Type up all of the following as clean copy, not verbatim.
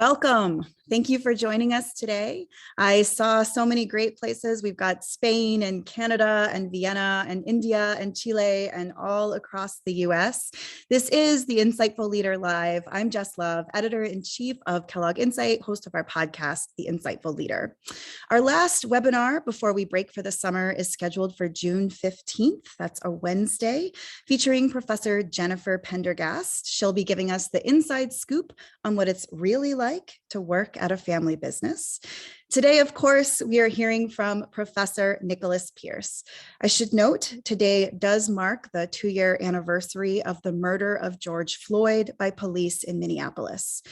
Welcome. Thank you for joining us today. I saw so many great places. We've got Spain and Canada and Vienna and India and Chile and all across the US. This is the Insightful Leader Live. I'm Jess Love, editor-in-chief of Kellogg Insight, host of our podcast, The Insightful Leader. Our last webinar before we break for the summer is scheduled for June 15th. That's a Wednesday, featuring Professor Jennifer Pendergast. She'll be giving us the inside scoop on what it's really like to work at a family business. Today, of course, we are hearing from Professor Nicholas Pearce. I should note, today does mark the 2-year anniversary of the murder of George Floyd by police in Minneapolis,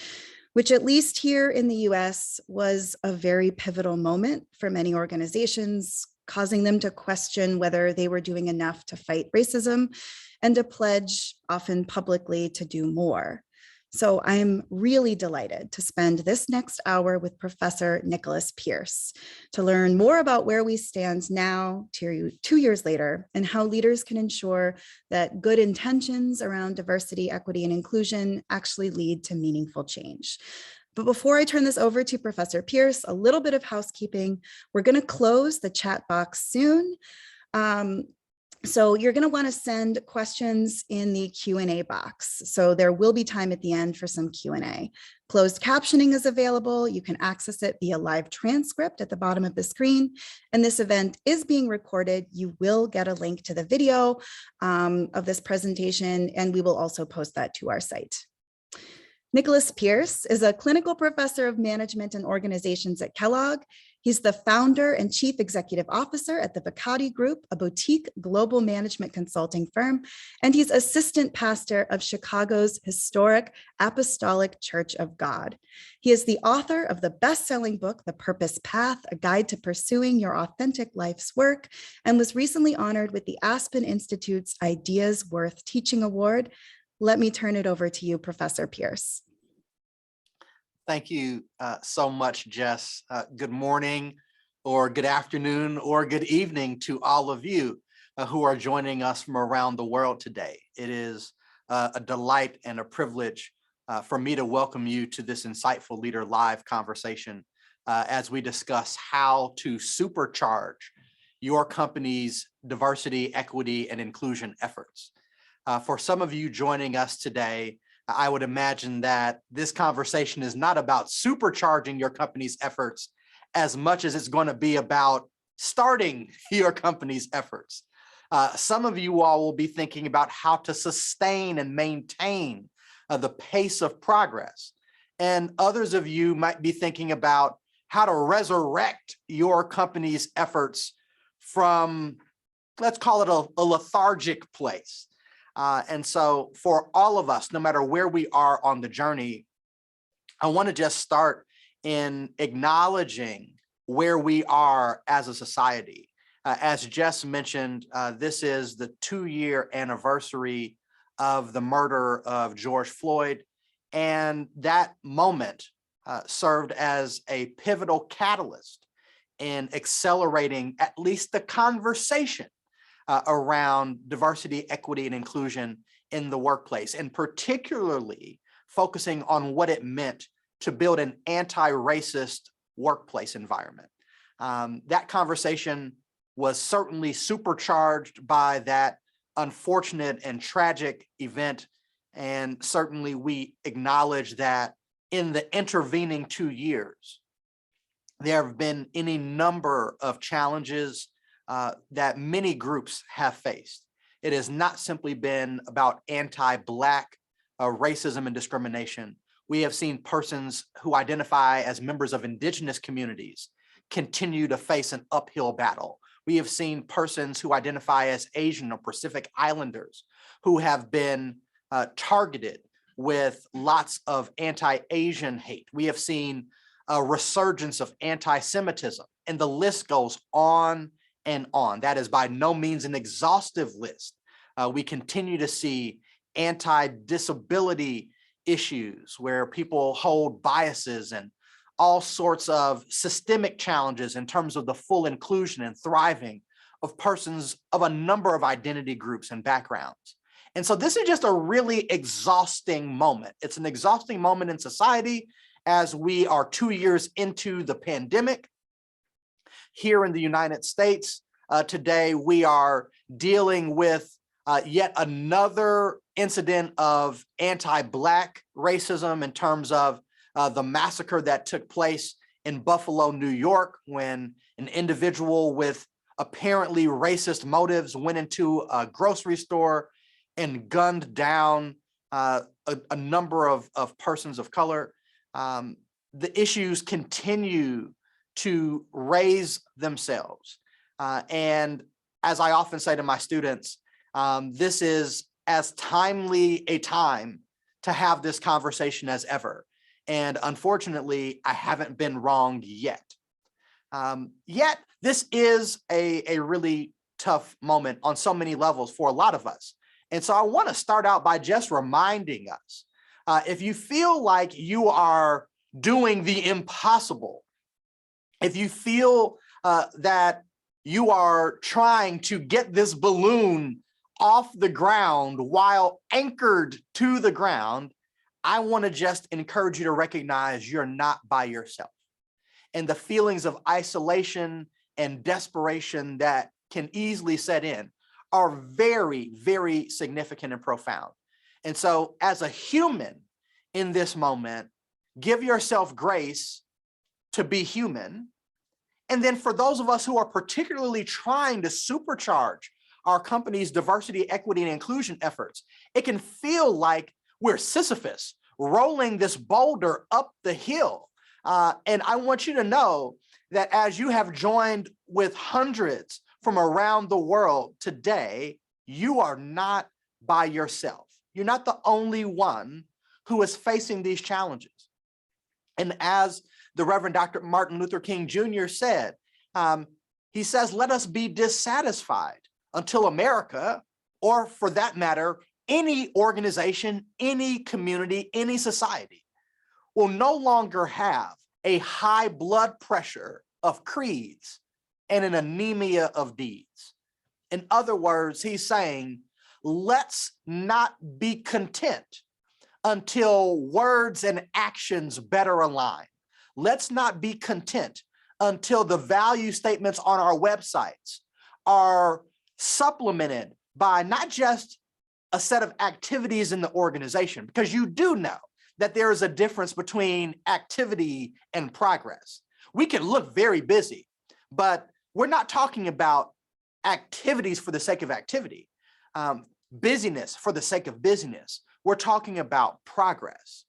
which at least here in the US was a very pivotal moment for many organizations, causing them to question whether they were doing enough to fight racism and to pledge, often publicly, to do more. So I'm really delighted to spend this next hour with Professor Nicholas Pearce to learn more about where we stand now, 2 years later, and how leaders can ensure that good intentions around diversity, equity, and inclusion actually lead to meaningful change. But before I turn this over to Professor Pearce, a little bit of housekeeping. We're going to close the chat box soon. So you're going to want to send questions in the Q&A box. So there will be time at the end for some Q&A. Closed captioning is available. You can access it via live transcript at the bottom of the screen. And this event is being recorded. You will get a link to the video of this presentation, and we will also post that to our site. Nicholas Pearce is a clinical professor of management and organizations at Kellogg. He's the founder and chief executive officer at the Vicati Group, a boutique global management consulting firm, and he's assistant pastor of Chicago's historic Apostolic Church of God. He is the author of the best-selling book, The Purpose Path, A Guide to Pursuing Your Authentic Life's Work, and was recently honored with the Aspen Institute's Ideas Worth Teaching Award. Let me turn it over to you, Professor Pearce. Thank you so much, Jess. Good morning, or good afternoon, or good evening to all of you who are joining us from around the world today. It is a delight and a privilege for me to welcome you to this Insightful Leader Live conversation as we discuss how to supercharge your company's diversity, equity, and inclusion efforts. For some of you joining us today, I would imagine that this conversation is not about supercharging your company's efforts as much as it's going to be about starting your company's efforts. Some of you all will be thinking about how to sustain and maintain the pace of progress. And others of you might be thinking about how to resurrect your company's efforts from, let's call it a lethargic place. And so for all of us, no matter where we are on the journey, I want to just start in acknowledging where we are as a society. As Jess mentioned, this is the 2-year anniversary of the murder of George Floyd. And that moment served as a pivotal catalyst in accelerating at least the conversation around diversity, equity, and inclusion in the workplace, and particularly focusing on what it meant to build an anti-racist workplace environment. That conversation was certainly supercharged by that unfortunate and tragic event, and certainly we acknowledge that in the intervening 2 years, there have been any number of challenges that many groups have faced. It has not simply been about anti-Black racism and discrimination. We have seen persons who identify as members of indigenous communities continue to face an uphill battle. We have seen persons who identify as Asian or Pacific Islanders who have been targeted with lots of anti-Asian hate. We have seen a resurgence of anti-Semitism, and the list goes on and on. That is by no means an exhaustive list. We continue to see anti-disability issues where people hold biases and all sorts of systemic challenges in terms of the full inclusion and thriving of persons of a number of identity groups and backgrounds. And so this is just a really exhausting moment. It's an exhausting moment in society, as we are 2 years into the pandemic here in the United States. Today, we are dealing with yet another incident of anti-Black racism in terms of the massacre that took place in Buffalo, New York, when an individual with apparently racist motives went into a grocery store and gunned down a number of persons of color. The issues continue to raise themselves. And as I often say to my students, this is as timely a time to have this conversation as ever. And unfortunately, I haven't been wrong yet. Yet, this is a really tough moment on so many levels for a lot of us. And so I want to start out by just reminding us, if you feel like you are doing the impossible, if you feel that you are trying to get this balloon off the ground while anchored to the ground, I want to just encourage you to recognize you're not by yourself. And the feelings of isolation and desperation that can easily set in are very, very significant and profound. And so as a human in this moment, give yourself grace to be human. And then for those of us who are particularly trying to supercharge our company's diversity, equity, and inclusion efforts, it can feel like we're Sisyphus rolling this boulder up the hill. And I want you to know that as you have joined with hundreds from around the world today, you are not by yourself. You're not the only one who is facing these challenges. And as the Reverend Dr. Martin Luther King Jr. said, he says, let us be dissatisfied until America, or for that matter, any organization, any community, any society, will no longer have a high blood pressure of creeds and an anemia of deeds. In other words, he's saying, let's not be content until words and actions better align. Let's not be content until the value statements on our websites are supplemented by not just a set of activities in the organization, because you do know that there is a difference between activity and progress. We can look very busy, but we're not talking about activities for the sake of activity, busyness for the sake of busyness. We're talking about progress.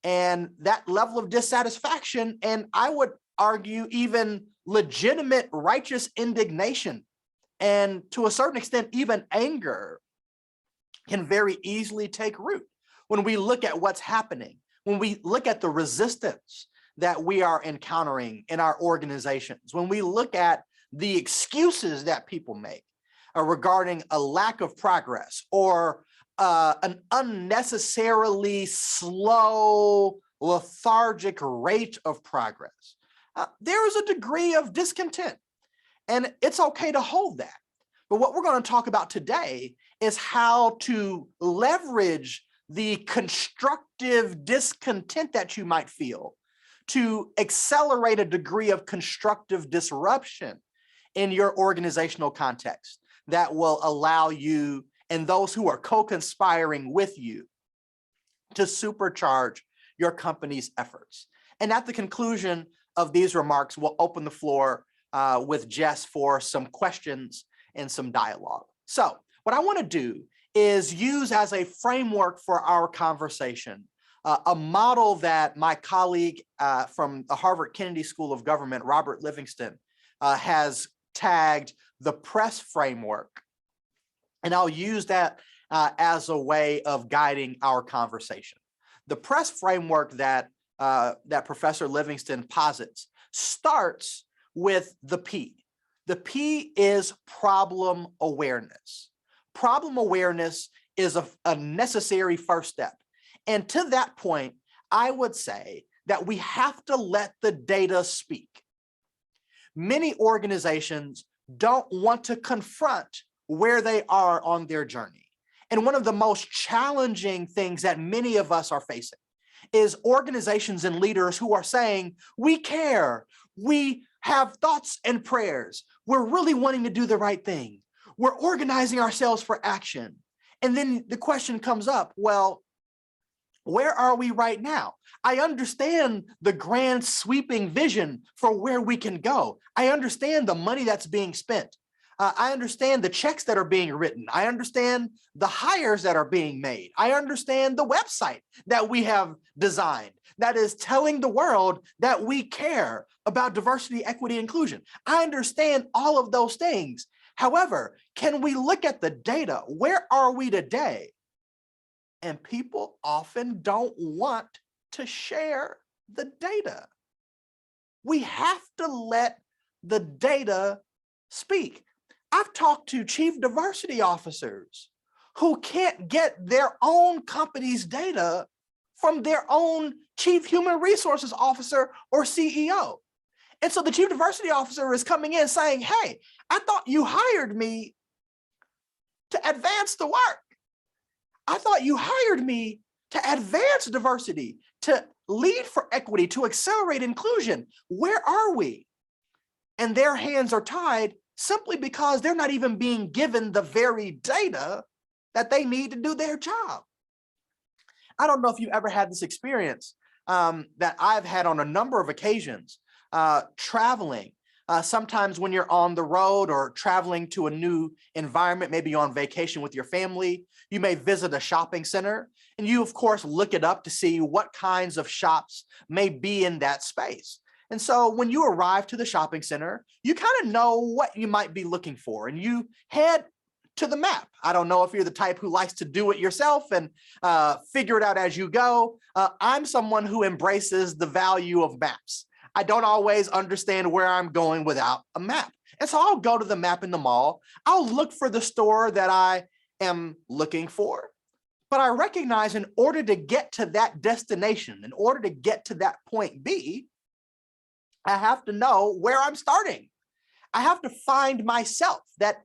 And that level of dissatisfaction, and I would argue even legitimate righteous indignation, and to a certain extent, even anger, can very easily take root when we look at what's happening, when we look at the resistance that we are encountering in our organizations, when we look at the excuses that people make regarding a lack of progress or an unnecessarily slow, lethargic rate of progress. There is a degree of discontent, and it's okay to hold that. But what we're going to talk about today is how to leverage the constructive discontent that you might feel to accelerate a degree of constructive disruption in your organizational context that will allow you and those who are co-conspiring with you to supercharge your company's efforts. And at the conclusion of these remarks, we'll open the floor with Jess for some questions and some dialogue. So what I want to do is use as a framework for our conversation a model that my colleague from the Harvard Kennedy School of Government, Robert Livingston, has tagged the PRESS framework. And I'll use that as a way of guiding our conversation. The PRESS framework that Professor Livingston posits starts with the P. The P is problem awareness. Problem awareness is a necessary first step. And to that point, I would say that we have to let the data speak. Many organizations don't want to confront where they are on their journey. And one of the most challenging things that many of us are facing is organizations and leaders who are saying, we care, we have thoughts and prayers, we're really wanting to do the right thing, we're organizing ourselves for action. And then the question comes up, well, where are we right now? I understand the grand sweeping vision for where we can go. I understand the money that's being spent. I understand the checks that are being written. I understand the hires that are being made. I understand the website that we have designed that is telling the world that we care about diversity, equity, inclusion. I understand all of those things. However, can we look at the data? Where are we today? And people often don't want to share the data. We have to let the data speak. I've talked to chief diversity officers who can't get their own company's data from their own chief human resources officer or CEO. And so the chief diversity officer is coming in saying, hey, I thought you hired me to advance the work. I thought you hired me to advance diversity, to lead for equity, to accelerate inclusion. Where are we? And their hands are tied simply because they're not even being given the very data that they need to do their job. I don't know if you've ever had this experience that I've had on a number of occasions, traveling. Sometimes when you're on the road or traveling to a new environment, maybe you're on vacation with your family, you may visit a shopping center, and you, of course, look it up to see what kinds of shops may be in that space. And so when you arrive to the shopping center, you kind of know what you might be looking for, and you head to the map. I don't know if you're the type who likes to do it yourself and figure it out as you go. I'm someone who embraces the value of maps. I don't always understand where I'm going without a map. And so I'll go to the map in the mall. I'll look for the store that I am looking for. But I recognize in order to get to that destination, in order to get to that point B, I have to know where I'm starting. I have to find myself, that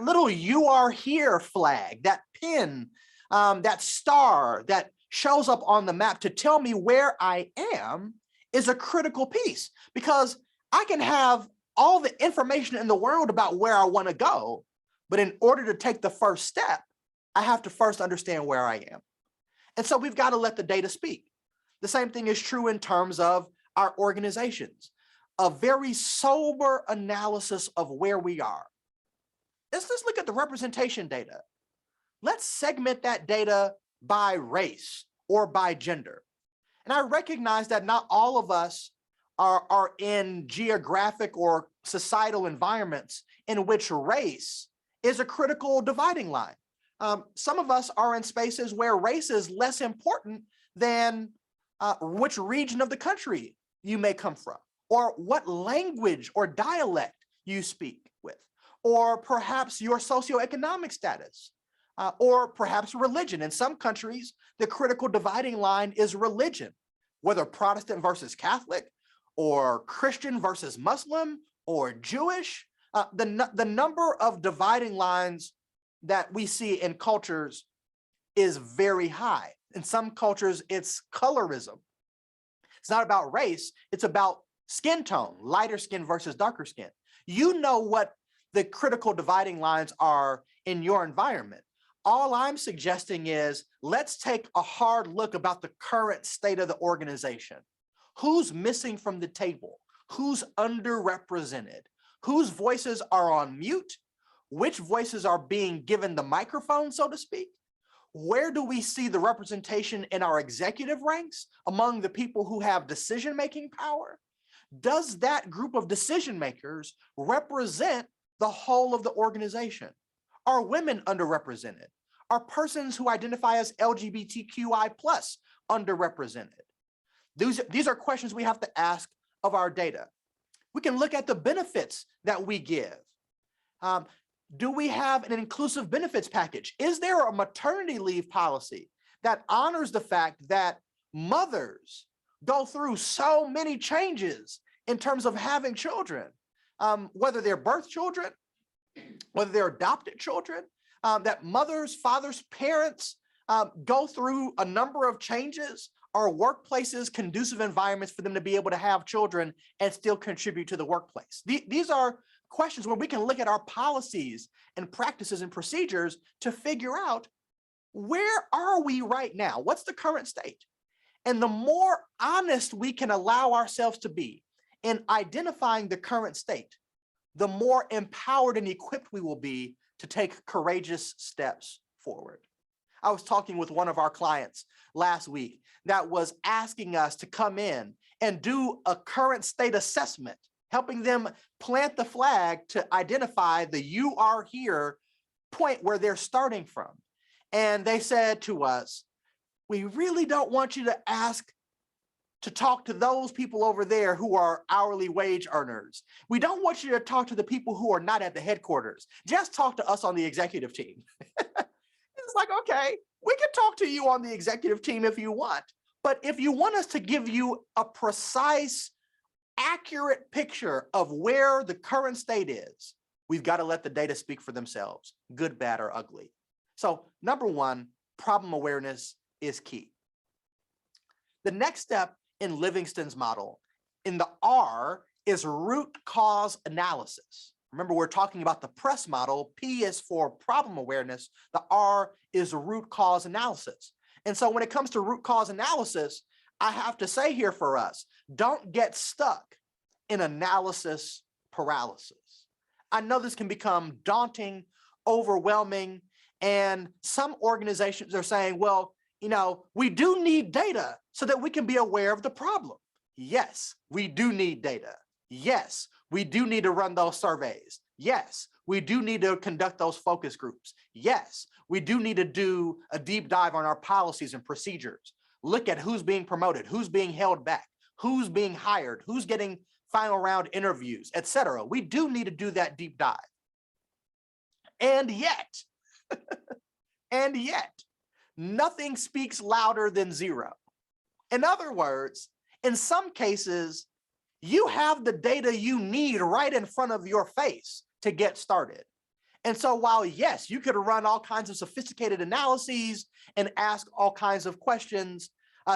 little "you are here" flag, that pin, that star that shows up on the map to tell me where I am is a critical piece, because I can have all the information in the world about where I want to go, but in order to take the first step, I have to first understand where I am. And so we've got to let the data speak. The same thing is true in terms of our organizations. A very sober analysis of where we are. Let's look at the representation data. Let's segment that data by race or by gender. And I recognize that not all of us are in geographic or societal environments in which race is a critical dividing line. Some of us are in spaces where race is less important than which region of the country you may come from, or what language or dialect you speak with, or perhaps your socioeconomic status, or perhaps religion. In some countries, the critical dividing line is religion, whether Protestant versus Catholic, or Christian versus Muslim, or Jewish. The number of dividing lines that we see in cultures is very high. In some cultures, it's colorism. It's not about race, it's about skin tone, lighter skin versus darker skin. You know what the critical dividing lines are in your environment. All I'm suggesting is let's take a hard look about the current state of the organization. Who's missing from the table? Who's underrepresented? Whose voices are on mute? Which voices are being given the microphone, so to speak? Where do we see the representation in our executive ranks among the people who have decision-making power? Does that group of decision makers represent the whole of the organization? Are women underrepresented? Are persons who identify as LGBTQI+ underrepresented? These are questions we have to ask of our data. We can look at the benefits that we give. Do we have an inclusive benefits package? Is there a maternity leave policy that honors the fact that mothers go through so many changes in terms of having children, whether they're birth children, whether they're adopted children, that mothers, fathers, parents go through a number of changes are workplaces conducive environments for them to be able to have children and still contribute to the workplace? These are questions where we can look at our policies and practices and procedures to figure out, where are we right now? What's the current state? And the more honest we can allow ourselves to be in identifying the current state, the more empowered and equipped we will be to take courageous steps forward. I was talking with one of our clients last week that was asking us to come in and do a current state assessment, helping them plant the flag to identify the "you are here" point where they're starting from. And they said to us, "We really don't want you to talk to those people over there who are hourly wage earners. We don't want you to talk to the people who are not at the headquarters. Just talk to us on the executive team." It's like, okay, we can talk to you on the executive team if you want, but if you want us to give you a precise, accurate picture of where the current state is, we've got to let the data speak for themselves, good, bad, or ugly. So number one, problem awareness is key. The next step in Livingston's model, in the R, is root cause analysis. Remember, we're talking about the PRESS model. P is for problem awareness. The R is root cause analysis. And so when it comes to root cause analysis, I have to say here for us, don't get stuck in analysis paralysis. I know this can become daunting, overwhelming, and some organizations are saying, well, we do need data so that we can be aware of the problem. Yes, we do need data. Yes, we do need to run those surveys. Yes, we do need to conduct those focus groups. Yes, we do need to do a deep dive on our policies and procedures. Look at who's being promoted, who's being held back, who's being hired, who's getting final round interviews, etc. We do need to do that deep dive. And yet, and yet, nothing speaks louder than zero. In other words, in some cases, you have the data you need right in front of your face to get started. And so while, yes, you could run all kinds of sophisticated analyses and ask all kinds of questions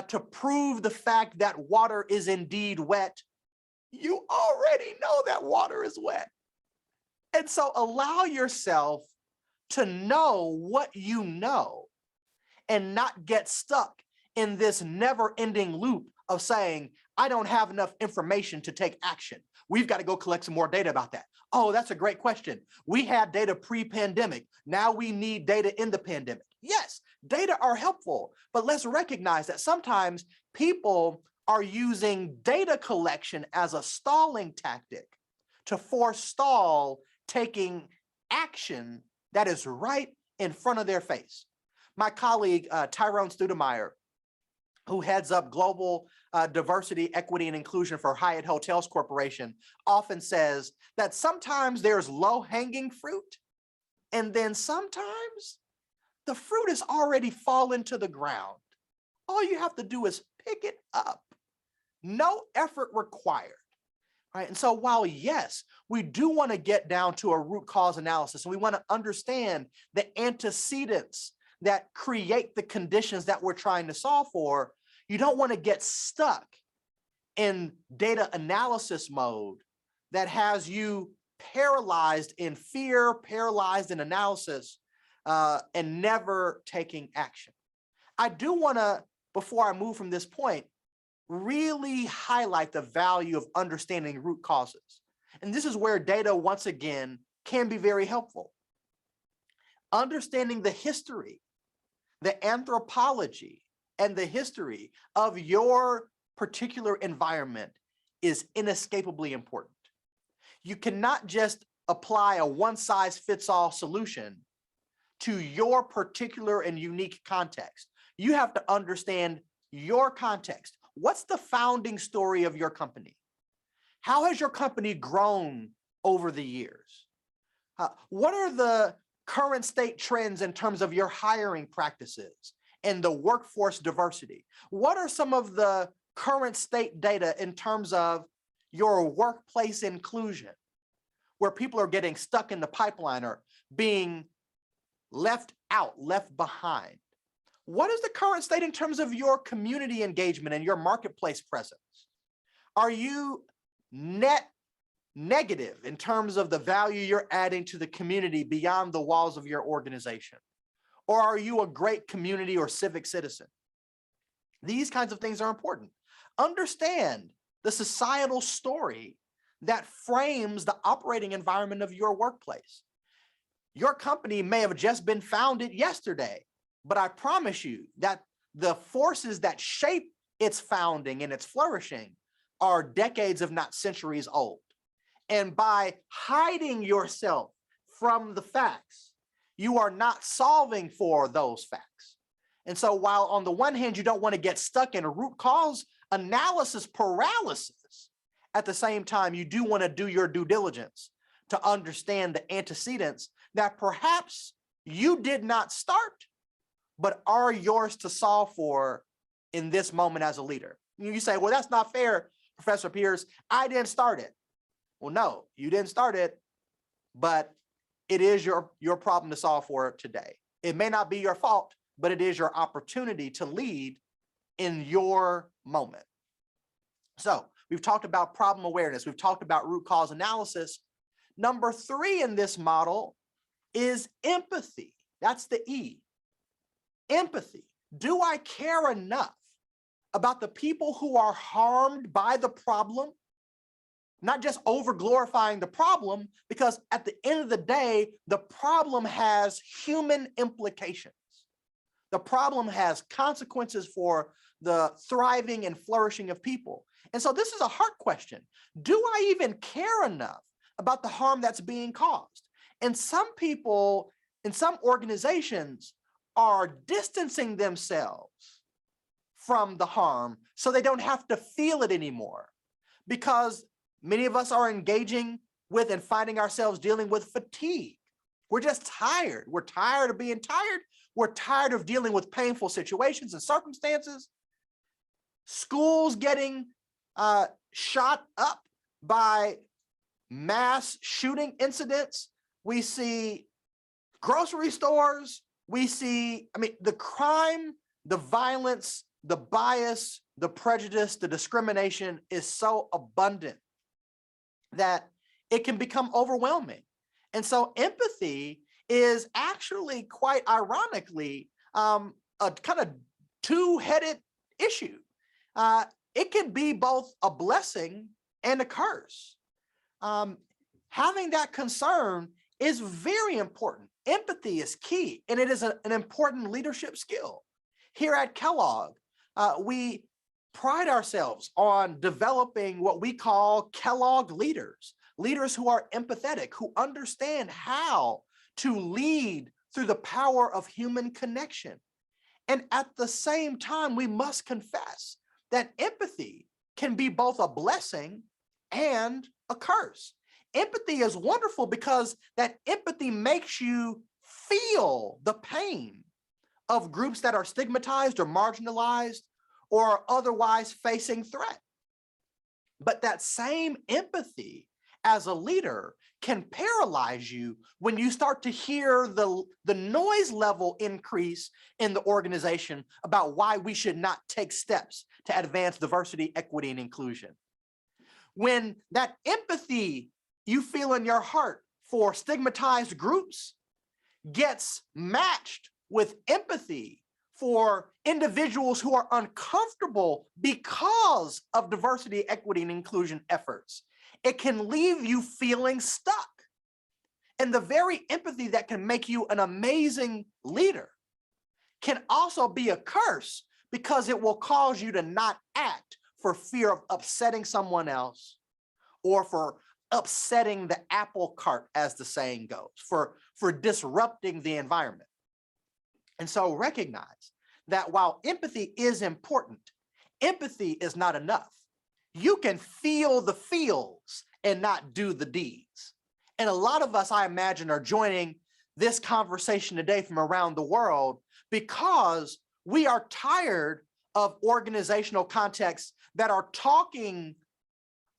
to prove the fact that water is indeed wet, you already know that water is wet. And so allow yourself to know what you know and not get stuck in this never-ending loop of saying, I don't have enough information to take action. We've got to go collect some more data about that. Oh, that's a great question. We had data pre-pandemic. Now we need data in the pandemic. Yes, data are helpful, but let's recognize that sometimes people are using data collection as a stalling tactic to forestall taking action that is right in front of their face. My colleague, Tyrone Studemeyer, who heads up global diversity, equity, and inclusion for Hyatt Hotels Corporation, often says that sometimes there's low-hanging fruit, and then sometimes the fruit has already fallen to the ground. All you have to do is pick it up. No effort required. Right? And so while, yes, we do want to get down to a root cause analysis, and we want to understand the antecedents that create the conditions that we're trying to solve for, you don't want to get stuck in data analysis mode that has you paralyzed in fear, paralyzed in analysis, and never taking action. I do want to, before I move from this point, really highlight the value of understanding root causes. And this is where data, once again, can be very helpful. Understanding the history, the anthropology, and the history of your particular environment is inescapably important. You cannot just apply a one-size-fits-all solution to your particular and unique context. You have to understand your context. What's the founding story of your company? How has your company grown over the years? What are the current state trends in terms of your hiring practices and the workforce diversity? What are some of the current state data in terms of your workplace inclusion, where people are getting stuck in the pipeline or being left out, left behind? What is the current state in terms of your community engagement and your marketplace presence? Are you net negative in terms of the value you're adding to the community beyond the walls of your organization? Or are you a great community or civic citizen? These kinds of things are important. Understand the societal story that frames the operating environment of your workplace. Your company may have just been founded yesterday, but I promise you that the forces that shape its founding and its flourishing are decades, if not centuries old. And by hiding yourself from the facts, you are not solving for those facts. And so while on the one hand, you don't want to get stuck in a root cause analysis paralysis, at the same time, you do want to do your due diligence to understand the antecedents that perhaps you did not start, but are yours to solve for in this moment as a leader. You say, well, that's not fair, Professor Pearce. I didn't start it. Well, no, you didn't start it, but it is your problem to solve for today. It may not be your fault, but it is your opportunity to lead in your moment. So we've talked about problem awareness. We've talked about root cause analysis. Number 3 in this model is empathy. That's the E. Empathy. Do I care enough about the people who are harmed by the problem? Not just over glorifying the problem, because at the end of the day, the problem has human implications. The problem has consequences for the thriving and flourishing of people. And so this is a heart question. Do I even care enough about the harm that's being caused? And some people in some organizations are distancing themselves from the harm so they don't have to feel it anymore, because many of us are engaging with and finding ourselves dealing with fatigue. We're just tired. We're tired of being tired. We're tired of dealing with painful situations and circumstances. Schools getting shot up by mass shooting incidents. We see grocery stores. We see, the crime, the violence, the bias, the prejudice, the discrimination is so abundant that it can become overwhelming. And so empathy is actually, quite ironically, a kind of two-headed issue. It can be both a blessing and a curse. Having that concern is very important. Empathy is key, and it is an important leadership skill. Here at Kellogg, we pride ourselves on developing what we call Kellogg leaders, leaders who are empathetic, who understand how to lead through the power of human connection. And at the same time, we must confess that empathy can be both a blessing and a curse. Empathy is wonderful because that empathy makes you feel the pain of groups that are stigmatized or marginalized or otherwise facing threat. But that same empathy as a leader can paralyze you when you start to hear the noise level increase in the organization about why we should not take steps to advance diversity, equity, and inclusion. When that empathy you feel in your heart for stigmatized groups gets matched with empathy for individuals who are uncomfortable because of diversity, equity, and inclusion efforts, it can leave you feeling stuck. And the very empathy that can make you an amazing leader can also be a curse, because it will cause you to not act for fear of upsetting someone else, or for upsetting the apple cart, as the saying goes, for disrupting the environment. And so recognize that while empathy is important, empathy is not enough. You can feel the feels and not do the deeds. And a lot of us, I imagine, are joining this conversation today from around the world because we are tired of organizational contexts that are talking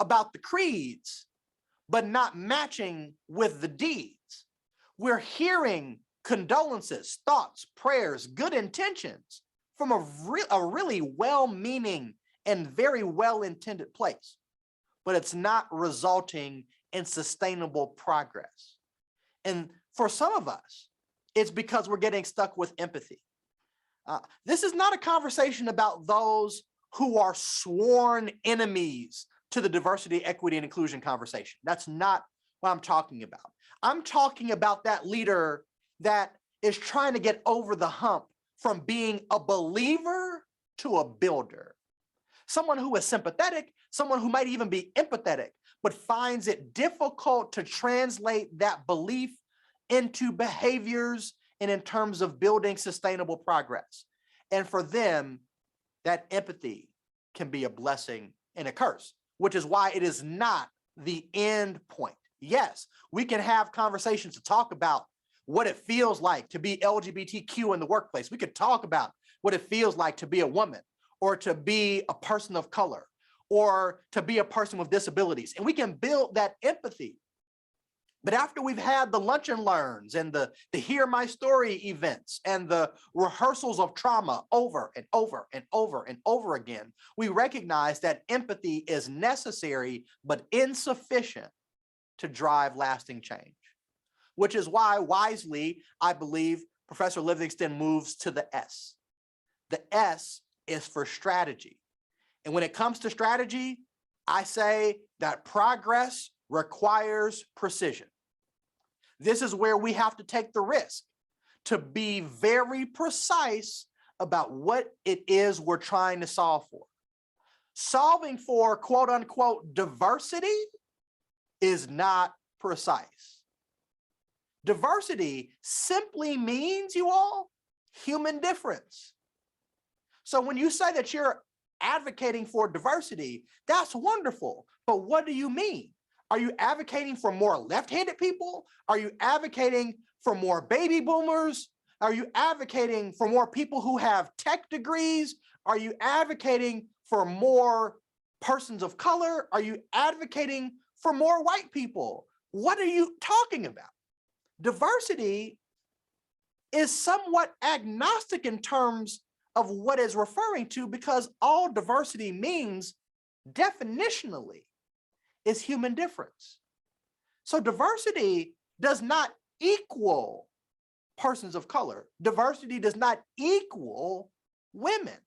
about the creeds, but not matching with the deeds. We're hearing condolences, thoughts, prayers, good intentions from a really well-meaning and very well-intended place, but it's not resulting in sustainable progress. And for some of us, it's because we're getting stuck with empathy. This is not a conversation about those who are sworn enemies to the diversity, equity, and inclusion conversation. That's not what I'm talking about. I'm talking about that leader that is trying to get over the hump from being a believer to a builder. Someone who is sympathetic, someone who might even be empathetic, but finds it difficult to translate that belief into behaviors and in terms of building sustainable progress. And for them, that empathy can be a blessing and a curse, which is why it is not the end point. Yes, we can have conversations to talk about what it feels like to be LGBTQ in the workplace. We could talk about what it feels like to be a woman or to be a person of color or to be a person with disabilities. And we can build that empathy. But after we've had the lunch and learns and the Hear My Story events and the rehearsals of trauma over and over and over and over again, we recognize that empathy is necessary but insufficient to drive lasting change, which is why wisely, I believe Professor Livingston moves to the S. The S is for strategy. And when it comes to strategy, I say that progress requires precision. This is where we have to take the risk to be very precise about what it is we're trying to solve for. Solving for quote unquote diversity is not precise. Diversity simply means, you all, human difference. So when you say that you're advocating for diversity, that's wonderful. But what do you mean? Are you advocating for more left-handed people? Are you advocating for more baby boomers? Are you advocating for more people who have tech degrees? Are you advocating for more persons of color? Are you advocating for more white people? What are you talking about? Diversity is somewhat agnostic in terms of what it's referring to, because all diversity means definitionally is human difference. So diversity does not equal persons of color. Diversity does not equal women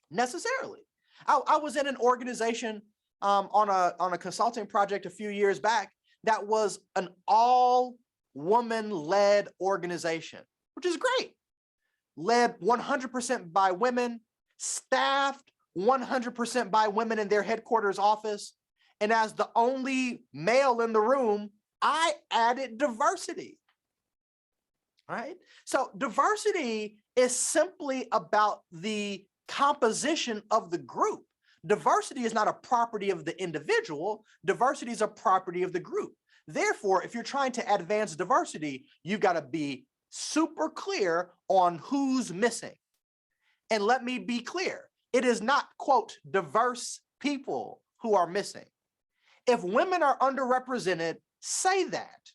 necessarily. I was in an organization on a consulting project a few years back that was an all woman-led organization, which is great. Led 100% by women, staffed 100% by women in their headquarters office. And as the only male in the room, I added diversity, right? So diversity is simply about the composition of the group. Diversity is not a property of the individual. Diversity is a property of the group. Therefore, if you're trying to advance diversity, you've got to be super clear on who's missing. And let me be clear, it is not, quote, diverse people who are missing. If women are underrepresented, say that.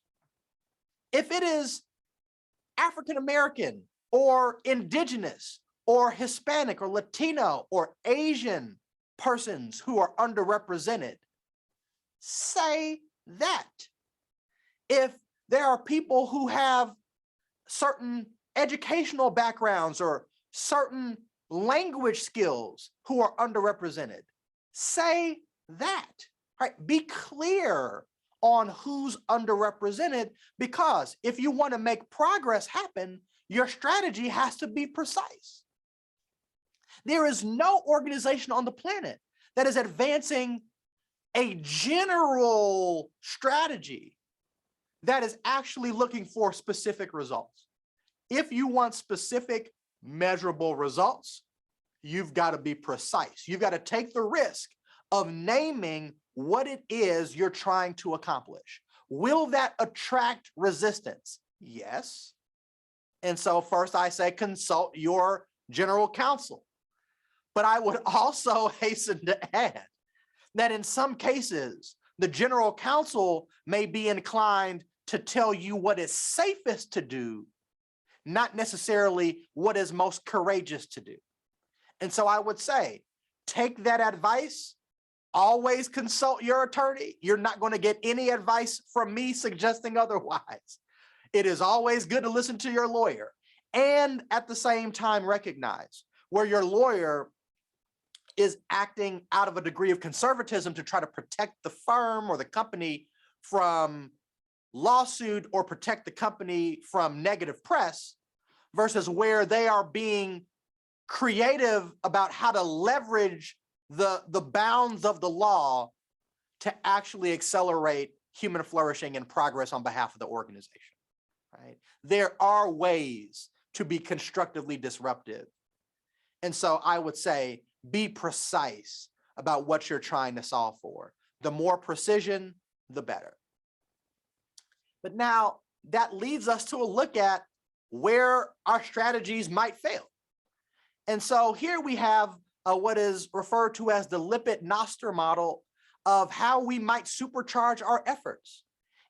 If it is African-American or indigenous or Hispanic or Latino or Asian persons who are underrepresented, say that. If there are people who have certain educational backgrounds or certain language skills who are underrepresented, say that. Right? Be clear on who's underrepresented, because if you want to make progress happen, your strategy has to be precise. There is no organization on the planet that is advancing a general strategy that is actually looking for specific results. If you want specific, measurable results, you've got to be precise. You've got to take the risk of naming what it is you're trying to accomplish. Will that attract resistance? Yes. And so first I say consult your general counsel. But I would also hasten to add that in some cases, the general counsel may be inclined to tell you what is safest to do, not necessarily what is most courageous to do. And so I would say, take that advice, always consult your attorney. You're not going to get any advice from me suggesting otherwise. It is always good to listen to your lawyer, and at the same time recognize where your lawyer is acting out of a degree of conservatism to try to protect the firm or the company from lawsuit or protect the company from negative press, versus where they are being creative about how to leverage the bounds of the law to actually accelerate human flourishing and progress on behalf of the organization, right? There are ways to be constructively disruptive. And so I would say, be precise about what you're trying to solve for. The more precision, the better. But now that leads us to a look at where our strategies might fail. And so here we have what is referred to as the Lippitt-Noster model of how we might supercharge our efforts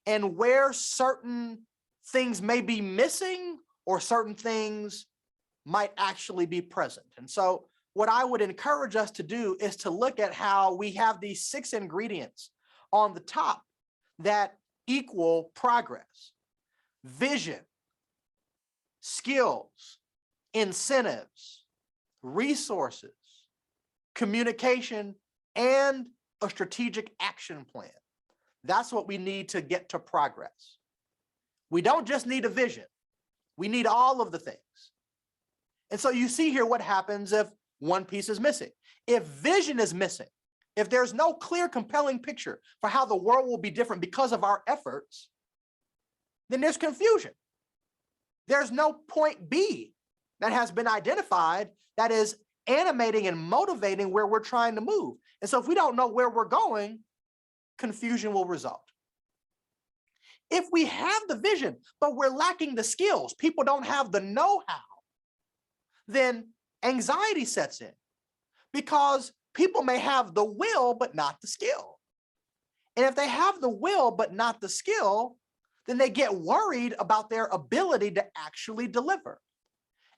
and where certain things may be missing or certain things might actually be present. And so what I would encourage us to do is to look at how we have these 6 ingredients on the top that equal progress: vision, skills, incentives, resources, communication, and a strategic action plan. That's what we need to get to progress. We don't just need a vision. We need all of the things. And so you see here what happens if one piece is missing. If vision is missing, if there's no clear, compelling picture for how the world will be different because of our efforts, then there's confusion. There's no point B that has been identified that is animating and motivating where we're trying to move. And so if we don't know where we're going, confusion will result. If we have the vision, but we're lacking the skills, people don't have the know-how, then anxiety sets in, because people may have the will, but not the skill. And if they have the will, but not the skill, then they get worried about their ability to actually deliver.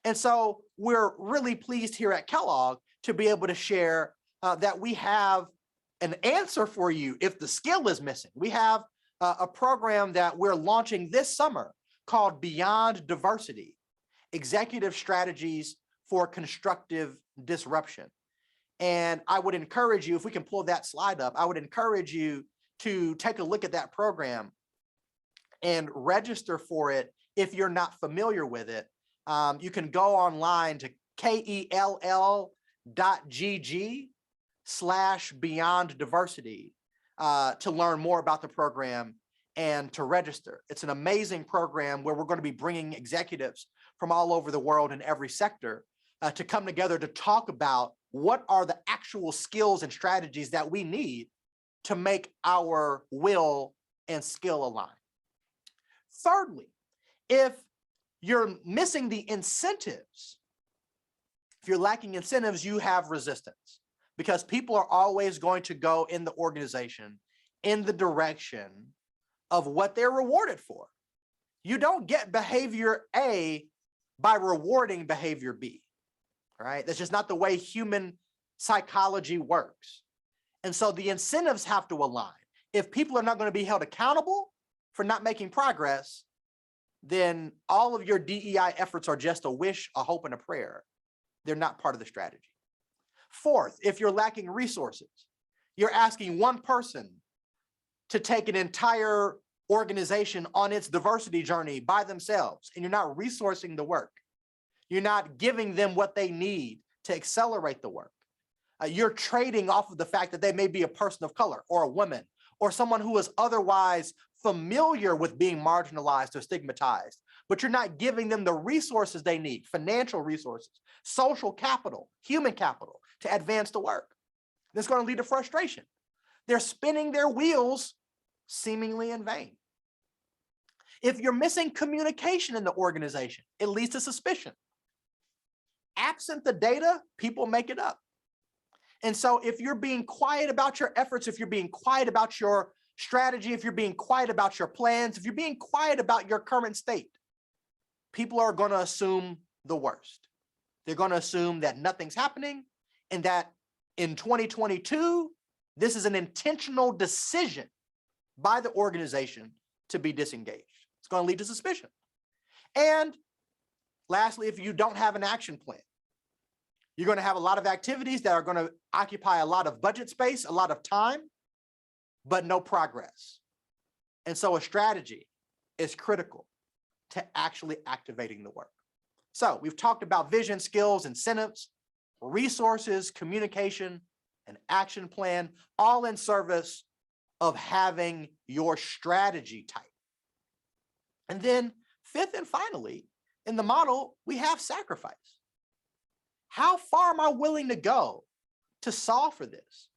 And so we're really pleased here at Kellogg to be able to share that we have an answer for you if the skill is missing. We have a program that we're launching this summer called Beyond Diversity: Executive Strategies for Constructive Disruption. And I would encourage you, if we can pull that slide up, I would encourage you to take a look at that program and register for it if you're not familiar with it. You can go online to kell.gg/Beyond Diversity to learn more about the program and to register. It's an amazing program where we're going to be bringing executives from all over the world in every sector to come together to talk about what are the actual skills and strategies that we need to make our will and skill align. Thirdly, if you're missing the incentives, if you're lacking incentives, you have resistance, because people are always going to go in the organization in the direction of what they're rewarded for. You don't get behavior A by rewarding behavior B, right? That's just not the way human psychology works. And so the incentives have to align. If people are not going to be held accountable for not making progress, then all of your DEI efforts are just a wish, a hope, and a prayer. They're not part of the strategy. Fourth, if you're lacking resources, you're asking one person to take an entire organization on its diversity journey by themselves, and you're not resourcing the work. You're not giving them what they need to accelerate the work. You're trading off of the fact that they may be a person of color or a woman or someone who is otherwise familiar with being marginalized or stigmatized, but you're not giving them the resources they need: financial resources, social capital, human capital, to advance the work. That's going to lead to frustration. They're spinning their wheels seemingly in vain. If you're missing communication in the organization, it leads to suspicion. Absent the data, people make it up. And so if you're being quiet about your efforts, if you're being quiet about your Strategy, if you're being quiet about your plans, if you're being quiet about your current state, people are going to assume the worst. They're going to assume that nothing's happening and that in 2022, this is an intentional decision by the organization to be disengaged. It's going to lead to suspicion. And lastly, if you don't have an action plan, you're going to have a lot of activities that are going to occupy a lot of budget space, a lot of time, but no progress. And so a strategy is critical to actually activating the work. So we've talked about vision, skills, incentives, resources, communication, an action plan, all in service of having your strategy tight. And then fifth and finally, in the model, we have sacrifice. How far am I willing to go to solve for this?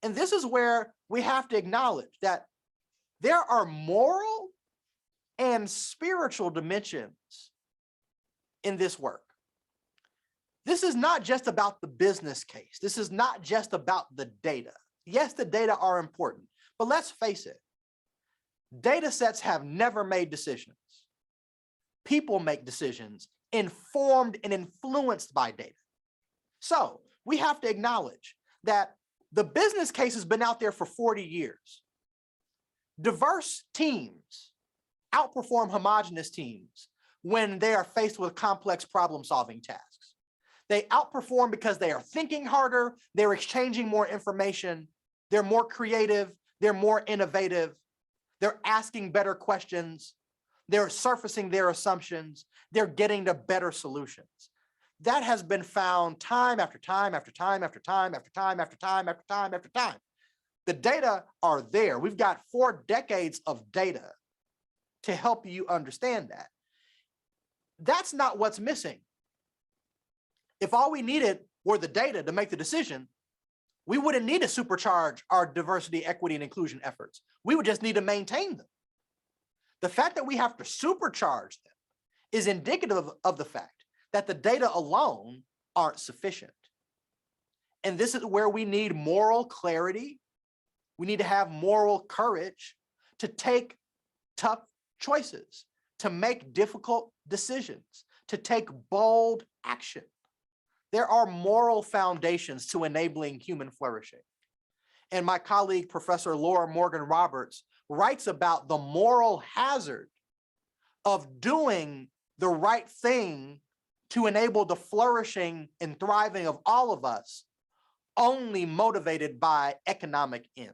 And this is where we have to acknowledge that there are moral and spiritual dimensions in this work. This is not just about the business case. This is not just about the data. Yes, the data are important, but let's face it, data sets have never made decisions. People make decisions informed and influenced by data. So we have to acknowledge that the business case has been out there for 40 years. Diverse teams outperform homogeneous teams when they are faced with complex problem-solving tasks. They outperform because they are thinking harder, they're exchanging more information, they're more creative, they're more innovative, they're asking better questions, they're surfacing their assumptions, they're getting to better solutions. That has been found time after time after time after time after time after time after time after time. The data are there. We've got 4 decades of data to help you understand that. That's not what's missing. If all we needed were the data to make the decision, we wouldn't need to supercharge our diversity, equity, and inclusion efforts. We would just need to maintain them. The fact that we have to supercharge them is indicative of the fact that the data alone aren't sufficient. And this is where we need moral clarity. We need to have moral courage to take tough choices, to make difficult decisions, to take bold action. There are moral foundations to enabling human flourishing. And my colleague, Professor Laura Morgan Roberts, writes about the moral hazard of doing the right thing to enable the flourishing and thriving of all of us, only motivated by economic ends.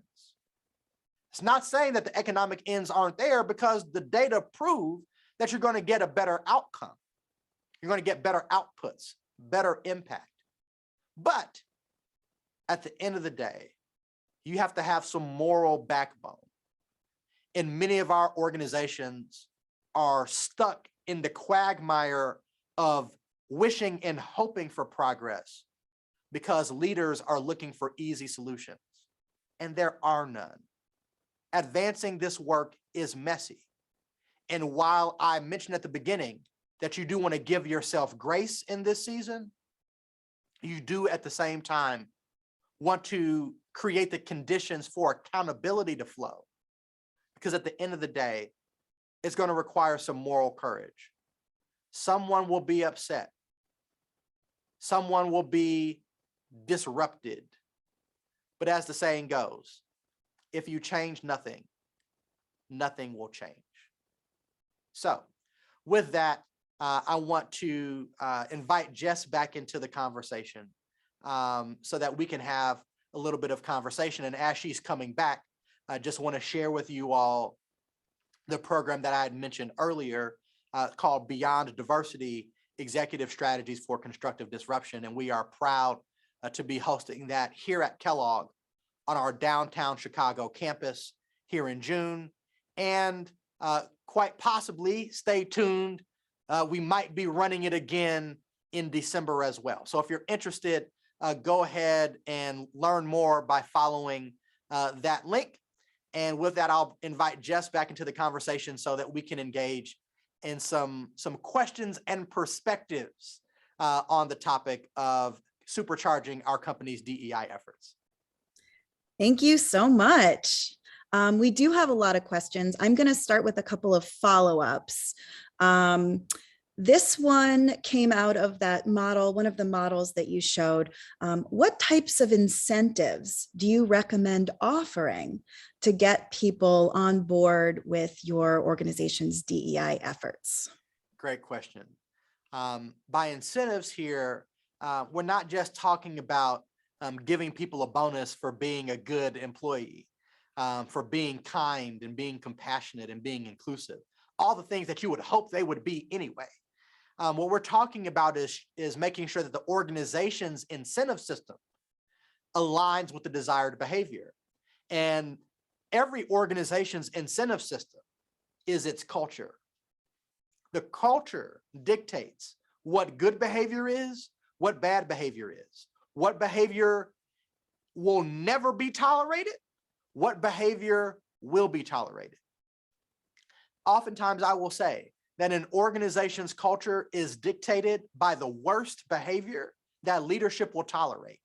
It's not saying that the economic ends aren't there, because the data prove that you're going to get a better outcome. You're going to get better outputs, better impact. But at the end of the day, you have to have some moral backbone. And many of our organizations are stuck in the quagmire of wishing and hoping for progress because leaders are looking for easy solutions, and there are none. Advancing this work is messy. And while I mentioned at the beginning that you do want to give yourself grace in this season, you do at the same time want to create the conditions for accountability to flow. Because at the end of the day, it's going to require some moral courage. Someone will be upset. Someone will be disrupted. But as the saying goes, if you change nothing, nothing will change. So with that, I want to invite Jess back into the conversation so that we can have a little bit of conversation. And as she's coming back, I just want to share with you all the program that I had mentioned earlier called Beyond Diversity: Executive Strategies for Constructive Disruption. And we are proud to be hosting that here at Kellogg on our downtown Chicago campus here in June. And quite possibly, stay tuned, we might be running it again in December as well. So if you're interested, go ahead and learn more by following that link. And with that, I'll invite Jess back into the conversation so that we can engage in some questions and perspectives on the topic of supercharging our company's DEI efforts. Thank you so much. We do have a lot of questions. I'm going to start with a couple of follow-ups. This one came out of that model, one of the models that you showed. What types of incentives do you recommend offering to get people on board with your organization's DEI efforts? Great question. By incentives here, we're not just talking about giving people a bonus for being a good employee, for being kind and being compassionate and being inclusive, all the things that you would hope they would be anyway. What we're talking about is making sure that the organization's incentive system aligns with the desired behavior. And every organization's incentive system is its culture. The culture dictates what good behavior is, what bad behavior is, what behavior will never be tolerated, what behavior will be tolerated. Oftentimes I will say that an organization's culture is dictated by the worst behavior that leadership will tolerate.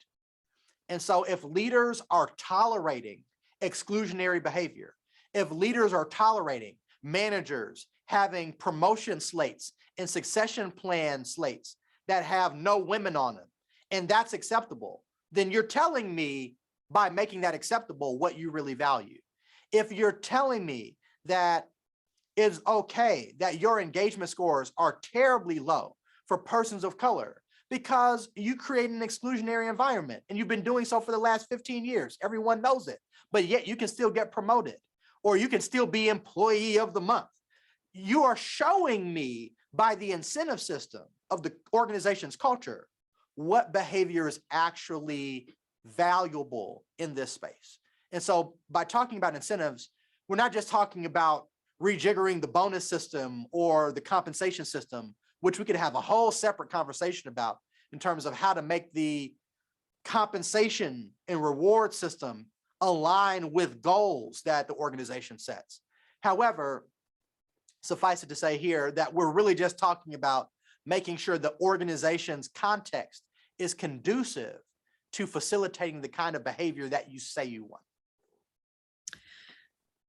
And so if leaders are tolerating exclusionary behavior, if leaders are tolerating managers having promotion slates and succession plan slates that have no women on them, and that's acceptable, then you're telling me by making that acceptable what you really value. If you're telling me that it's okay that your engagement scores are terribly low for persons of color because you create an exclusionary environment and you've been doing so for the last 15 years, everyone knows it, but yet you can still get promoted or you can still be employee of the month. You are showing me by the incentive system of the organization's culture what behavior is actually valuable in this space. And so by talking about incentives, we're not just talking about rejiggering the bonus system or the compensation system, which we could have a whole separate conversation about in terms of how to make the compensation and reward system align with goals that the organization sets. However, suffice it to say here that we're really just talking about making sure the organization's context is conducive to facilitating the kind of behavior that you say you want.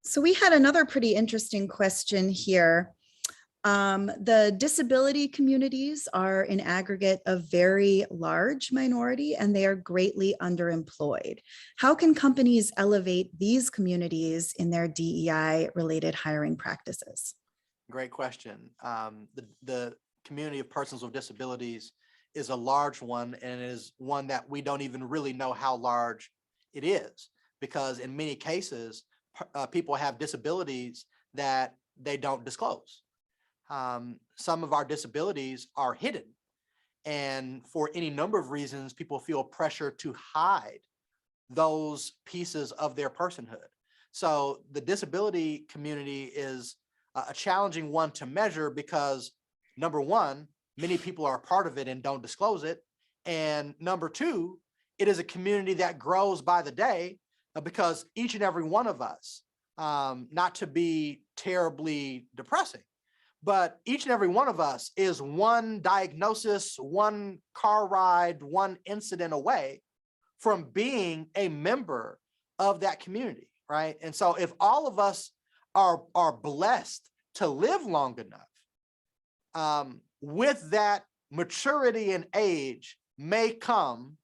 So we had another pretty interesting question here. The disability communities are in aggregate a very large minority and they are greatly underemployed. How can companies elevate these communities in their DEI related hiring practices? Great question. The community of persons with disabilities is a large one and is one that we don't even really know how large it is because in many cases, people have disabilities that they don't disclose. Some of our disabilities are hidden. And for any number of reasons, people feel pressure to hide those pieces of their personhood. So the disability community is a challenging one to measure because number one, many people are a part of it and don't disclose it. And number two, it is a community that grows by the day because each and every one of us, not to be terribly depressing, but each and every one of us is one diagnosis, one car ride, one incident away from being a member of that community, right? And so if all of us are blessed to live long enough, with that maturity and age may come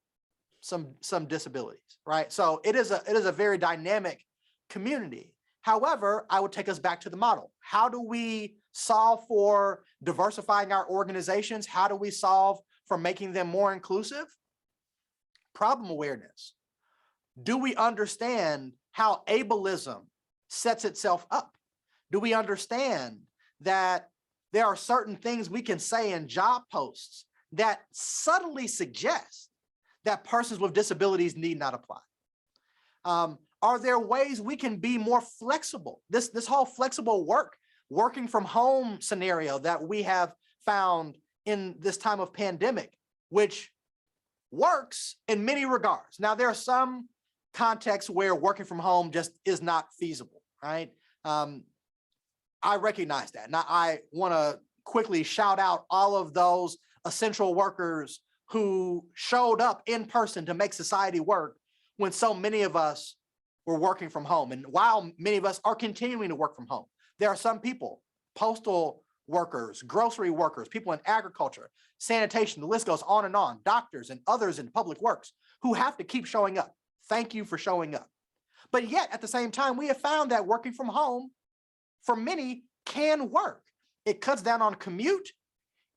some disabilities, right? So it is a very dynamic community. However, I would take us back to the model. How do we solve for diversifying our organizations? How do we solve for making them more inclusive? Problem awareness. Do we understand how ableism sets itself up? Do we understand that there are certain things we can say in job posts that subtly suggest that persons with disabilities need not apply? Are there ways we can be more flexible? This whole flexible working from home scenario that we have found in this time of pandemic, which works in many regards. Now, there are some contexts where working from home just is not feasible, right? I recognize that. Now, I want to quickly shout out all of those essential workers who showed up in person to make society work when so many of us we're working from home. And while many of us are continuing to work from home, there are some people, postal workers, grocery workers, people in agriculture, sanitation, the list goes on, doctors and others in public works who have to keep showing up. Thank you for showing up. But yet at the same time, we have found that working from home for many can work. It cuts down on commute.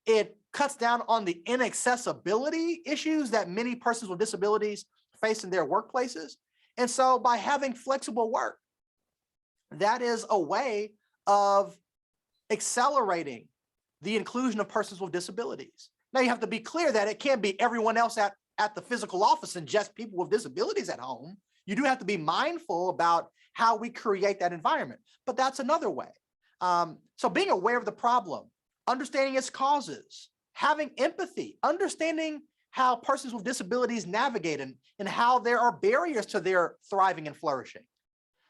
It cuts down on the inaccessibility issues that many persons with disabilities face in their workplaces. And so by having flexible work, that is a way of accelerating the inclusion of persons with disabilities. Now you have to be clear that it can't be everyone else at the physical office and just people with disabilities at home. You do have to be mindful about how we create that environment, but that's another way. So being aware of the problem, understanding its causes, having empathy, understanding how persons with disabilities navigate and how there are barriers to their thriving and flourishing,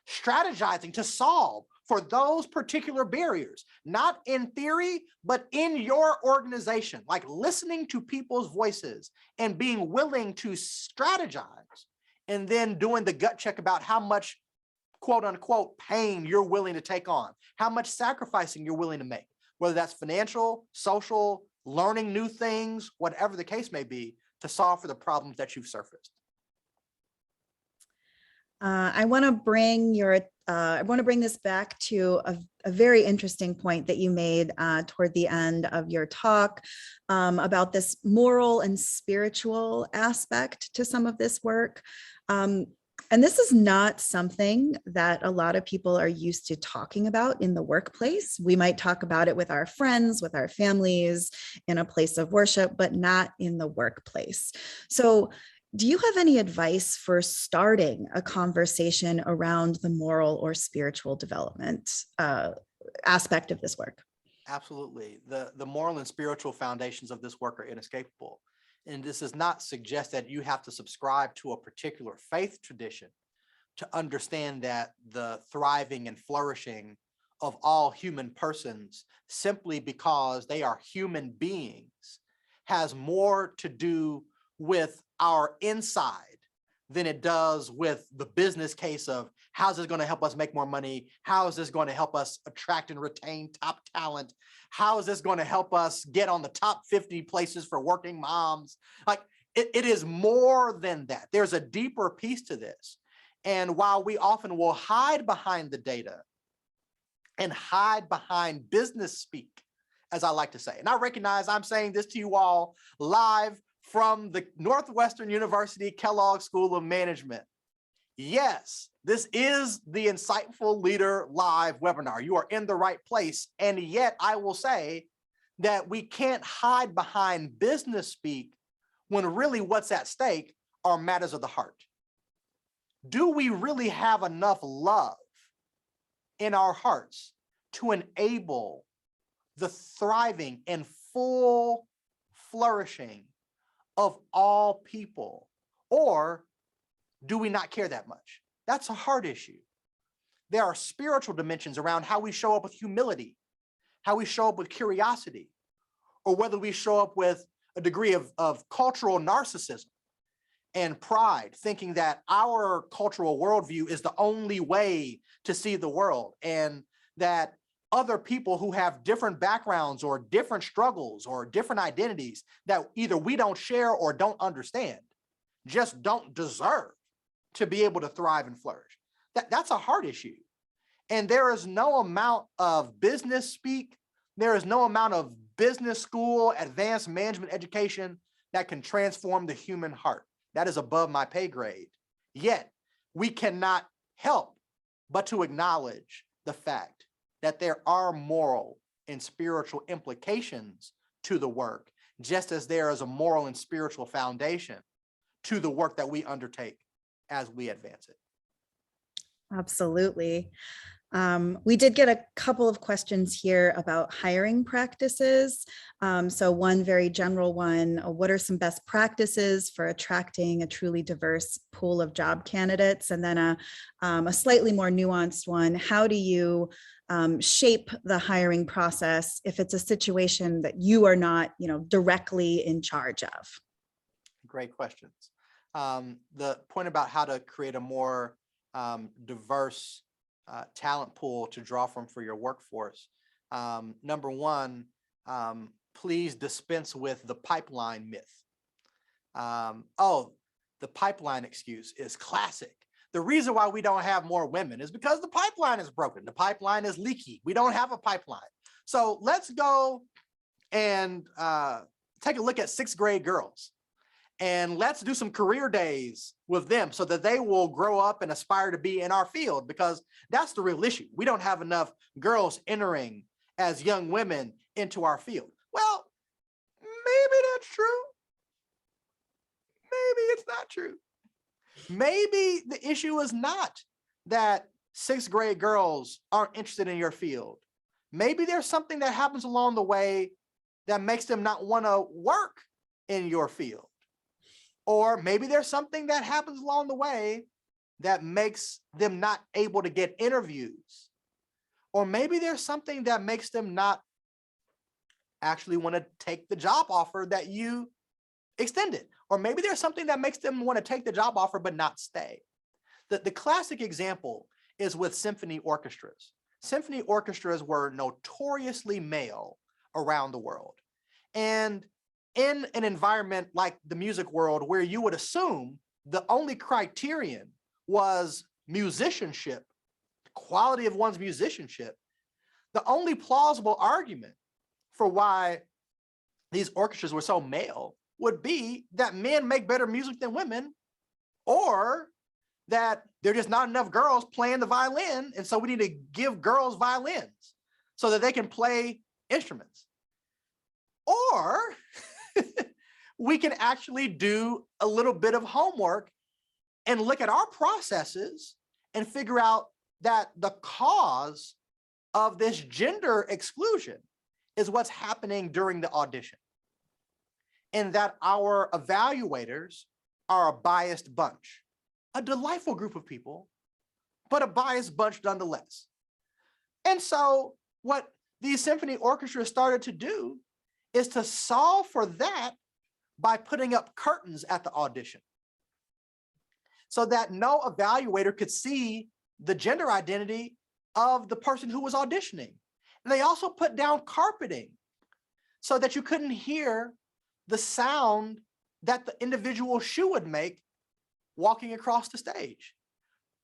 strategizing to solve for those particular barriers, not in theory, but in your organization, like listening to people's voices and being willing to strategize, and then doing the gut check about how much quote unquote pain you're willing to take on, how much sacrificing you're willing to make, whether that's financial, social, learning new things, whatever the case may be, to solve for the problems that you've surfaced. I want to bring this back to a very interesting point that you made toward the end of your talk about this moral and spiritual aspect to some of this work. And this is not something that a lot of people are used to talking about in the workplace. We might talk about it with our friends, with our families, in a place of worship, but not in the workplace. So do you have any advice for starting a conversation around the moral or spiritual development aspect of this work? Absolutely. The moral and spiritual foundations of this work are inescapable. And this does not suggest that you have to subscribe to a particular faith tradition to understand that the thriving and flourishing of all human persons, simply because they are human beings, has more to do with our inside than it does with the business case of how's this going to help us make more money? How is this going to help us attract and retain top talent? How is this going to help us get on the top 50 places for working moms? Like it is more than that. There's a deeper piece to this. And while we often will hide behind the data and hide behind business speak, as I like to say, and I recognize I'm saying this to you all live from the Northwestern University Kellogg School of Management. Yes, this is the Insightful Leader Live webinar. You are in the right place. And yet I will say that we can't hide behind business speak when really what's at stake are matters of the heart. Do we really have enough love in our hearts to enable the thriving and full flourishing of all people? Or do we not care that much? That's a hard issue. There are spiritual dimensions around how we show up with humility, how we show up with curiosity, or whether we show up with a degree of cultural narcissism and pride, thinking that our cultural worldview is the only way to see the world, and that other people who have different backgrounds or different struggles or different identities that either we don't share or don't understand just don't deserve to be able to thrive and flourish. That's a hard issue. And there is no amount of business speak, there is no amount of business school, advanced management education that can transform the human heart. That is above my pay grade. Yet we cannot help but to acknowledge the fact that there are moral and spiritual implications to the work, just as there is a moral and spiritual foundation to the work that we undertake as we advance it. Absolutely. We did get a couple of questions here about hiring practices. So one very general one, what are some best practices for attracting a truly diverse pool of job candidates? And then a slightly more nuanced one, how do you shape the hiring process if it's a situation that you are not, directly in charge of? Great questions. The point about how to create a more diverse talent pool to draw from for your workforce. Number one, please dispense with the pipeline myth. Oh, the pipeline excuse is classic. The reason why we don't have more women is because the pipeline is broken. The pipeline is leaky. We don't have a pipeline. So let's go and take a look at 6th grade girls. And let's do some career days with them so that they will grow up and aspire to be in our field, because that's the real issue. We don't have enough girls entering as young women into our field. Well, maybe that's true. Maybe it's not true. Maybe the issue is not that 6th grade girls aren't interested in your field. Maybe there's something that happens along the way that makes them not want to work in your field. Or maybe there's something that happens along the way that makes them not able to get interviews. Or maybe there's something that makes them not actually want to take the job offer that you extended. Or maybe there's something that makes them want to take the job offer but not stay. The classic example is with symphony orchestras. Symphony orchestras were notoriously male around the world. And in an environment like the music world, where you would assume the only criterion was musicianship, quality of one's musicianship, the only plausible argument for why these orchestras were so male would be that men make better music than women, or that there are just not enough girls playing the violin, and so we need to give girls violins so that they can play instruments. Or we can actually do a little bit of homework and look at our processes and figure out that the cause of this gender exclusion is what's happening during the audition, and that our evaluators are a biased bunch, a delightful group of people, but a biased bunch nonetheless. And so what these symphony orchestras started to do is to solve for that by putting up curtains at the audition, so that no evaluator could see the gender identity of the person who was auditioning. And they also put down carpeting so that you couldn't hear the sound that the individual shoe would make walking across the stage,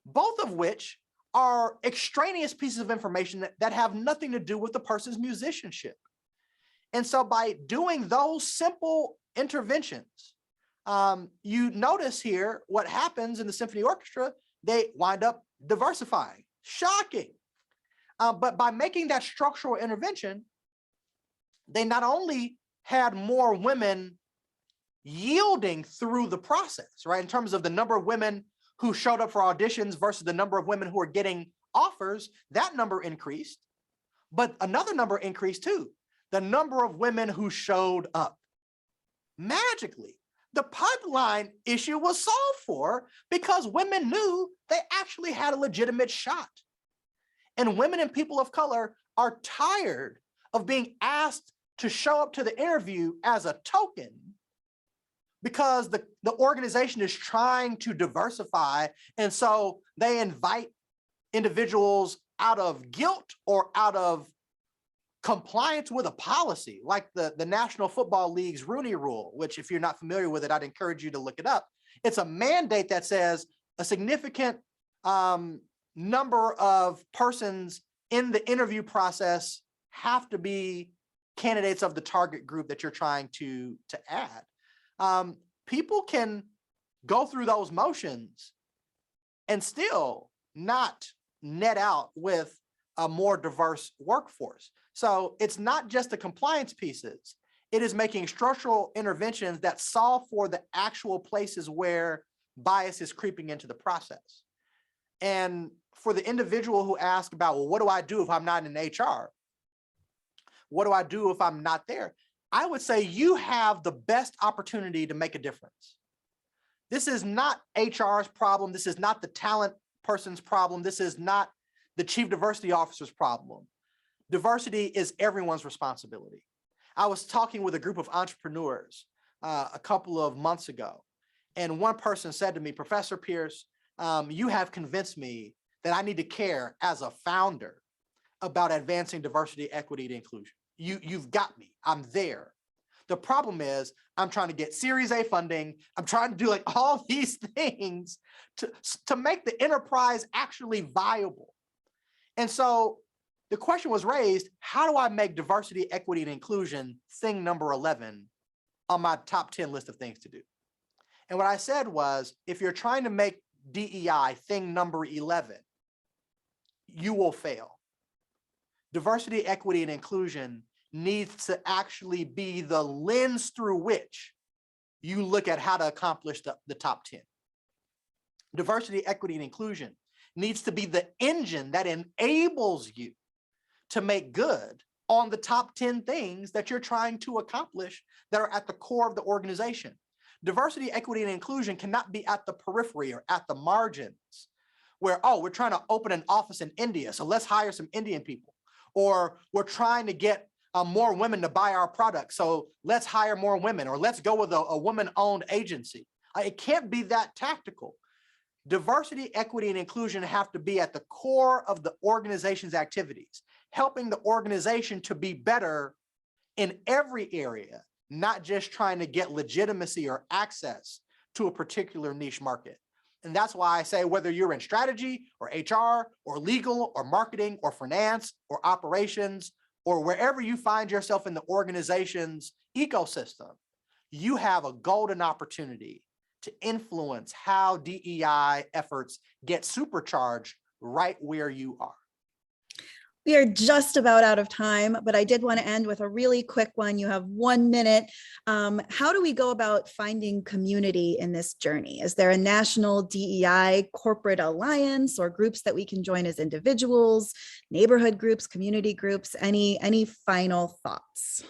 both of which are extraneous pieces of information that have nothing to do with the person's musicianship. And so by doing those simple interventions, you notice here what happens in the symphony orchestra, they wind up diversifying. Shocking. But by making that structural intervention, they not only had more women yielding through the process, right? In terms of the number of women who showed up for auditions versus the number of women who are getting offers, that number increased. But another number increased too, the number of women who showed up. Magically, the pipeline issue was solved for because women knew they actually had a legitimate shot. And women and people of color are tired of being asked to show up to the interview as a token because the organization is trying to diversify. And so they invite individuals out of guilt or out of compliance with a policy, like the National Football League's Rooney Rule, which if you're not familiar with it, I'd encourage you to look it up. It's a mandate that says a significant number of persons in the interview process have to be candidates of the target group that you're trying to add. People can go through those motions and still not net out with a more diverse workforce. So it's not just the compliance pieces. It is making structural interventions that solve for the actual places where bias is creeping into the process. And for the individual who asks about, well, what do I do if I'm not in HR? What do I do if I'm not there? I would say you have the best opportunity to make a difference. This is not HR's problem. This is not the talent person's problem. This is not the chief diversity officer's problem. Diversity is everyone's responsibility. I was talking with a group of entrepreneurs a couple of months ago, and one person said to me, Professor Pearce, you have convinced me that I need to care as a founder about advancing diversity, equity, and inclusion. You've got me. I'm there. The problem is I'm trying to get Series A funding. I'm trying to do like all these things to make the enterprise actually viable. And so the question was raised, how do I make diversity, equity, and inclusion thing number 11 on my top 10 list of things to do? And what I said was, if you're trying to make DEI thing number 11, you will fail. Diversity, equity, and inclusion needs to actually be the lens through which you look at how to accomplish the top 10. Diversity, equity, and inclusion needs to be the engine that enables you to make good on the top 10 things that you're trying to accomplish that are at the core of the organization. Diversity, equity, and inclusion cannot be at the periphery or at the margins where, oh, we're trying to open an office in India, so let's hire some Indian people. Or we're trying to get more women to buy our products, so let's hire more women, or let's go with a woman-owned agency. It can't be that tactical. Diversity, equity, and inclusion have to be at the core of the organization's activities, helping the organization to be better in every area, not just trying to get legitimacy or access to a particular niche market. And that's why I say, whether you're in strategy or HR or legal or marketing or finance or operations, or wherever you find yourself in the organization's ecosystem, you have a golden opportunity to influence how DEI efforts get supercharged right where you are. We are just about out of time, but I did want to end with a really quick one. You have 1 minute. How do we go about finding community in this journey? Is there a national DEI corporate alliance or groups that we can join as individuals, neighborhood groups, community groups? Any final thoughts?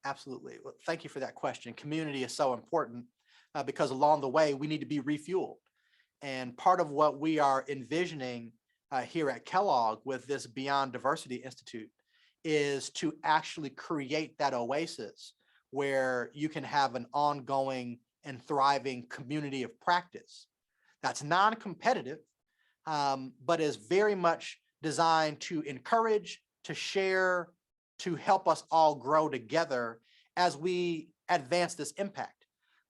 Absolutely. Well, thank you for that question. Community is so important because along the way, we need to be refueled. And part of what we are envisioning here at Kellogg with this Beyond Diversity Institute is to actually create that oasis where you can have an ongoing and thriving community of practice that's non-competitive, but is very much designed to encourage, to share, to help us all grow together as we advance this impact.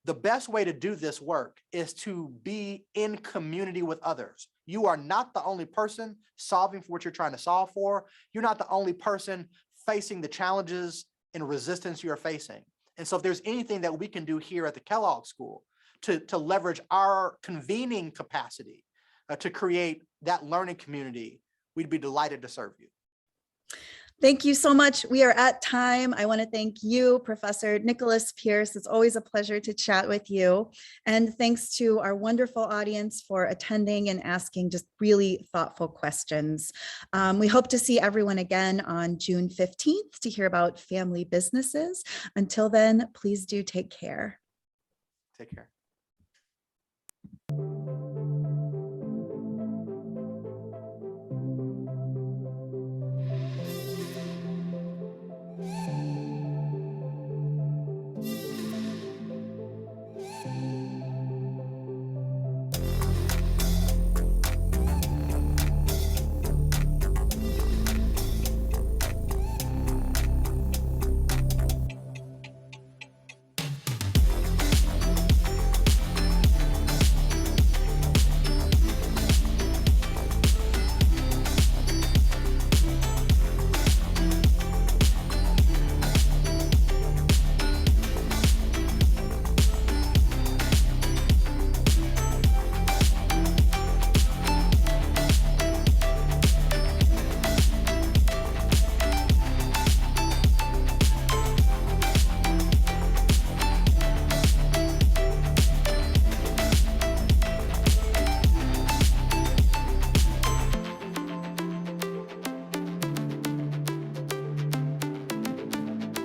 The best way to do this work is to be in community with others. You are not the only person solving for what you're trying to solve for. You're not the only person facing the challenges and resistance you're facing. And so if there's anything that we can do here at the Kellogg School to leverage our convening capacity to create that learning community, we'd be delighted to serve you. Thank you so much. We are at time. I want to thank you, Professor Nicholas Pearce. It's always a pleasure to chat with you. And thanks to our wonderful audience for attending and asking just really thoughtful questions. We hope to see everyone again on June 15th to hear about family businesses. Until then, please do take care. Take care.